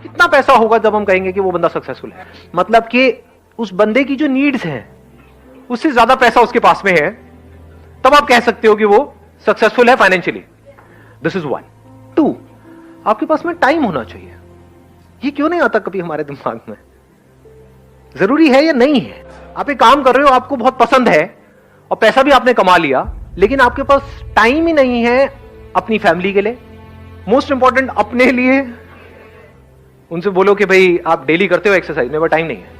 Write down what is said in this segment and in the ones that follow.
कितना पैसा होगा जब हम कहेंगे कि वो बंदा सक्सेसफुल है? मतलब कि उस बंदे की जो नीड्स हैं उससे ज्यादा पैसा उसके पास में है, तब आप कह सकते हो कि वो सक्सेसफुल है फाइनेंशियली। This is 1। 2, आपके पास में टाइम होना चाहिए। ये क्यों नहीं आता कभी हमारे दिमाग में? जरूरी है या नहीं है? आप एक काम कर रहे हो, आपको बहुत पसंद है और पैसा भी आपने कमा लिया, लेकिन आपके पास टाइम ही नहीं है अपनी फैमिली के लिए, मोस्ट इंपॉर्टेंट अपने लिए। उनसे बोलो कि भाई आप डेली करते हो एक्सरसाइज, मेरे पास टाइम नहीं है।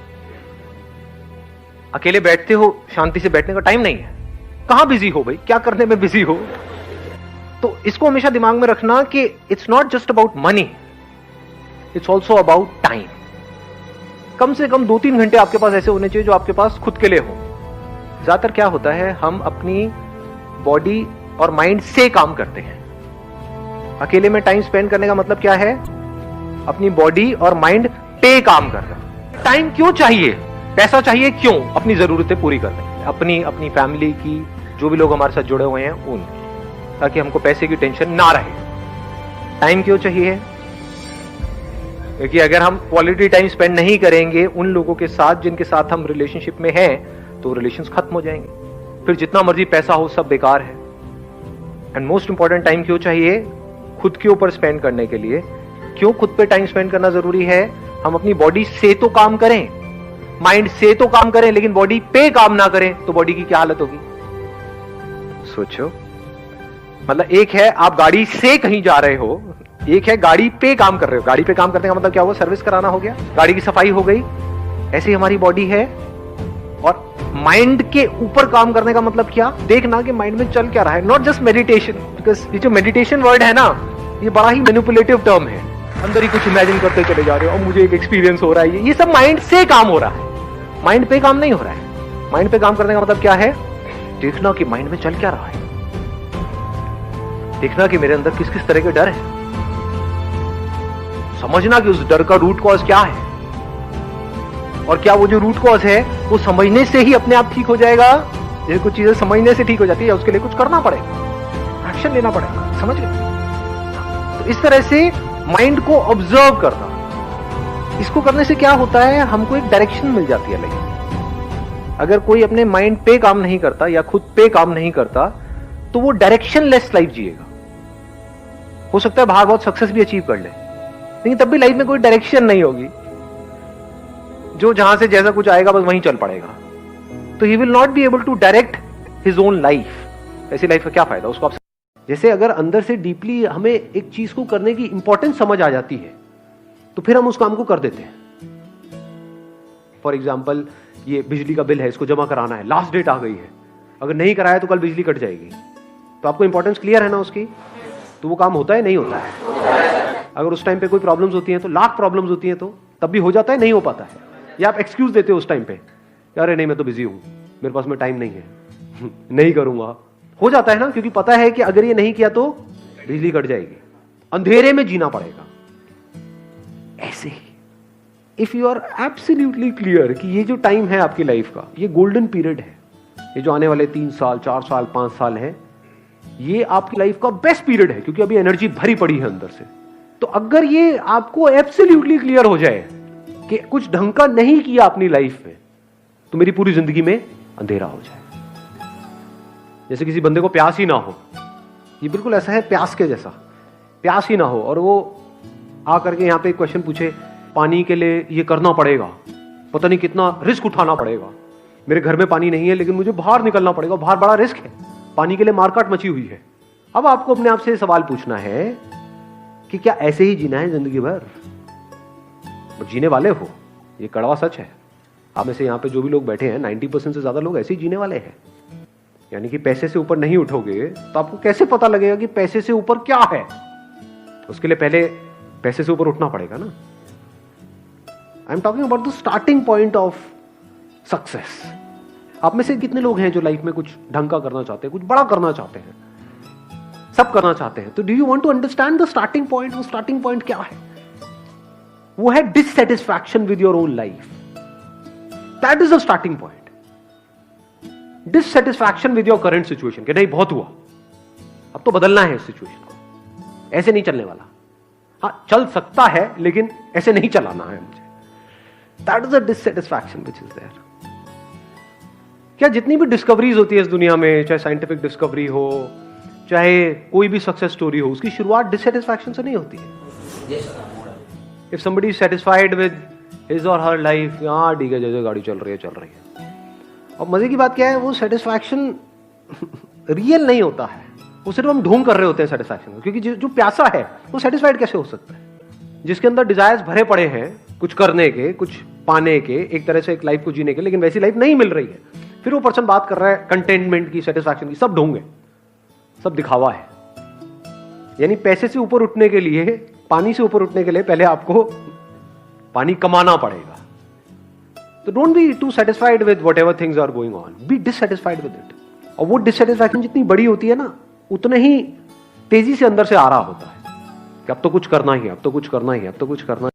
अकेले बैठते हो, शांति से बैठने का टाइम नहीं है। कहां बिजी हो भाई, क्या करने में बिजी हो? तो इसको हमेशा दिमाग में रखना कि it's not just about money, it's also about time. कम से कम 2-3 घंटे आपके पास ऐसे होने चाहिए जो आपके पास खुद के लिए हो। ज्यादातर क्या होता है, हम अपनी बॉडी और माइंड से काम करते हैं। अकेले में टाइम स्पेंड करने का मतलब क्या है? अपनी बॉडी और माइंड पे काम करना। टाइम क्यों चाहिए? पैसा चाहिए क्यों? अपनी जरूरतें पूरी करने, अपनी फैमिली की, जो भी लोग हमारे साथ जुड़े हुए हैं उन, ताकि हमको पैसे की टेंशन ना रहे। टाइम क्यों चाहिए? क्योंकि अगर हम क्वालिटी टाइम स्पेंड नहीं करेंगे उन लोगों के साथ जिनके साथ हम रिलेशनशिप में हैं, तो रिलेशंस खत्म हो जाएंगे। फिर जितना मर्जी पैसा हो सब बेकार है। एंड मोस्ट इंपॉर्टेंट, टाइम क्यों चाहिए? खुद के ऊपर स्पेंड करने के लिए। क्यों खुद पे टाइम स्पेंड करना जरूरी है? हम अपनी बॉडी से तो काम करें, माइंड से तो काम करें, लेकिन बॉडी पे काम ना करें तो बॉडी की क्या हालत होगी? सोचो। मतलब एक है आप गाड़ी से कहीं जा रहे हो, एक है गाड़ी पे काम कर रहे हो। गाड़ी पे काम करने का मतलब क्या हुआ? सर्विस कराना हो गया, गाड़ी की सफाई हो गई। ऐसे ही हमारी बॉडी है। और माइंड के ऊपर काम करने का मतलब क्या? देखना कि माइंड में चल क्या रहा है, नॉट जस्ट मेडिटेशन। बिकॉज ये जो मेडिटेशन वर्ड है ना, ये बड़ा ही मैनिपुलेटिव टर्म है। अंदर ही कुछ इमेजिन करते चले जा रहे हो और मुझे एक एक्सपीरियंस हो रहा है। ये सब माइंड से काम हो रहा है, माइंड पे काम नहीं हो रहा है। माइंड पे काम करने का मतलब क्या है? देखना कि माइंड में चल क्या रहा है, देखना कि मेरे अंदर किस किस तरह के डर है, समझना कि उस डर का रूट कॉज क्या है, और क्या वो जो रूट कॉज है वो समझने से ही अपने आप ठीक हो जाएगा। जैसे कुछ चीजें समझने से ठीक हो जाती है, उसके लिए कुछ करना पड़ेगा, एक्शन लेना पड़ेगा। समझ गए? तो इस तरह से माइंड को ऑब्जर्व करना, इसको करने से क्या होता है, हमको एक डायरेक्शन मिल जाती है। लेकिन अगर कोई अपने माइंड पे काम नहीं करता या खुद पे काम नहीं करता, तो वो डायरेक्शनलेस लाइफ जिएगा। हो सकता है बाहर बहुत सक्सेस भी अचीव कर ले, लेकिन तब भी लाइफ में कोई डायरेक्शन नहीं होगी। जो जहां से जैसा कुछ आएगा बस वहीं चल पड़ेगा। तो he will not be able to direct his own life. ऐसी लाइफ का क्या फायदा उसको? आप जैसे अगर अंदर से डीपली हमें एक चीज को करने की इंपॉर्टेंस समझ आ जाती है, तो फिर हम उस काम को कर देते हैं। फॉर एग्जाम्पल, ये बिजली का बिल है, इसको जमा कराना है, लास्ट डेट आ गई है, अगर नहीं कराया तो कल बिजली कट जाएगी। तो आपको इंपॉर्टेंस क्लियर है ना उसकी, तो वो काम होता है नहीं होता है? अगर उस टाइम पे कोई प्रॉब्लम्स होती हैं तो, लाख प्रॉब्लम्स होती हैं तो तब भी हो जाता है, नहीं हो पाता है? या आप एक्सक्यूज देते हो उस टाइम पे, अरे नहीं मैं तो बिजी हूं, मेरे पास में टाइम नहीं है नहीं करूंगा। हो जाता है ना, क्योंकि पता है कि अगर ये नहीं किया तो बिजली कट जाएगी, अंधेरे में जीना पड़ेगा। ऐसे ही if you are absolutely clear कि ये जो टाइम है आपकी लाइफ का, ये गोल्डन पीरियड है, ये जो आने वाले 3 साल 4 साल 5 साल है, ये आपकी लाइफ का बेस्ट पीरियड है, क्योंकि अभी एनर्जी भरी पड़ी है अंदर से। तो अगर ये आपको एब्सोल्युटली क्लियर हो जाए कि कुछ ढंग का नहीं किया अपनी लाइफ में, तो मेरी पूरी जिंदगी में अंधेरा हो जाए। जैसे किसी बंदे को प्यास ही ना हो, ये बिल्कुल ऐसा है प्यास के जैसा, प्यास ही ना हो, और वो आकर के यहाँ पे एक क्वेश्चन पूछे, पानी के लिए ये करना पड़ेगा, पता नहीं कितना रिस्क उठाना पड़ेगा, मेरे घर में पानी नहीं है लेकिन मुझे बाहर निकलना पड़ेगा, बाहर बड़ा रिस्क है, पानी के लिए मारकाट मची हुई है। अब आपको अपने आप से सवाल पूछना है कि क्या ऐसे ही जीना है जिंदगी भर? जीने वाले हो, ये कड़वा सच है। आप में से यहाँ पे जो भी लोग बैठे हैं 90% से ज्यादा लोग ऐसे ही जीने वाले हैं। यानी कि पैसे से ऊपर नहीं उठोगे तो आपको कैसे पता लगेगा कि पैसे से ऊपर क्या है? उसके लिए पहले पैसे से ऊपर उठना पड़ेगा ना। I am talking about the starting point of success. आप में से कितने लोग हैं जो लाइफ में कुछ ढंग का करना चाहते हैं, कुछ बड़ा करना चाहते हैं, सब करना चाहते हैं? तो do you want to understand the starting point? वो स्टार्टिंग पॉइंट क्या है? वो है dissatisfaction with your own life. That is the starting point. Dissatisfaction with your current situation, कि नहीं बहुत हुआ, अब तो बदलना है इस सिचुएशन को, ऐसे नहीं चलने वाला। हाँ, चल सकता है लेकिन ऐसे नहीं चलाना है मुझे। That is a dissatisfaction which is there. क्या जितनी भी डिस्कवरीज होती है इस दुनिया में, चाहे साइंटिफिक डिस्कवरी हो, चाहे कोई भी सक्सेस स्टोरी हो, उसकी शुरुआत डिससेटिस्फैक्शन से नहीं होती है। If somebody is satisfied with his और हर लाइफ, हाँ ठीक है, जैसे गाड़ी चल रही है चल रही है। और मजे की बात क्या है, वो सेटिस्फैक्शन रियल नहीं होता है, वो सिर्फ हम ढूंढ कर रहे होते हैं सेटिस्फैक्शन को। क्योंकि जो प्यासा है वो सेटिस्फाइड कैसे हो सकता है? जिसके अंदर डिजायर्स भरे पड़े हैं कुछ करने के, कुछ पाने के, एक तरह से एक लाइफ को जीने के, लेकिन वैसी लाइफ नहीं मिल रही है, फिर वो पर्सन बात कर रहा है कंटेनमेंट की, सेटिस्फैक्शन की। सब ढोंग है, सब दिखावा है। यानी पैसे से ऊपर उठने के लिए, पानी से ऊपर उठने के लिए पहले आपको पानी कमाना पड़ेगा। तो don't be too satisfied with whatever things are going on, be dissatisfied with it. और वो डिससेटिस्फैक्शन जितनी बड़ी होती है ना, उतने ही तेजी से अंदर से आ रहा होता है कि अब तो कुछ करना ही है, अब तो कुछ करना ही है, अब तो कुछ करना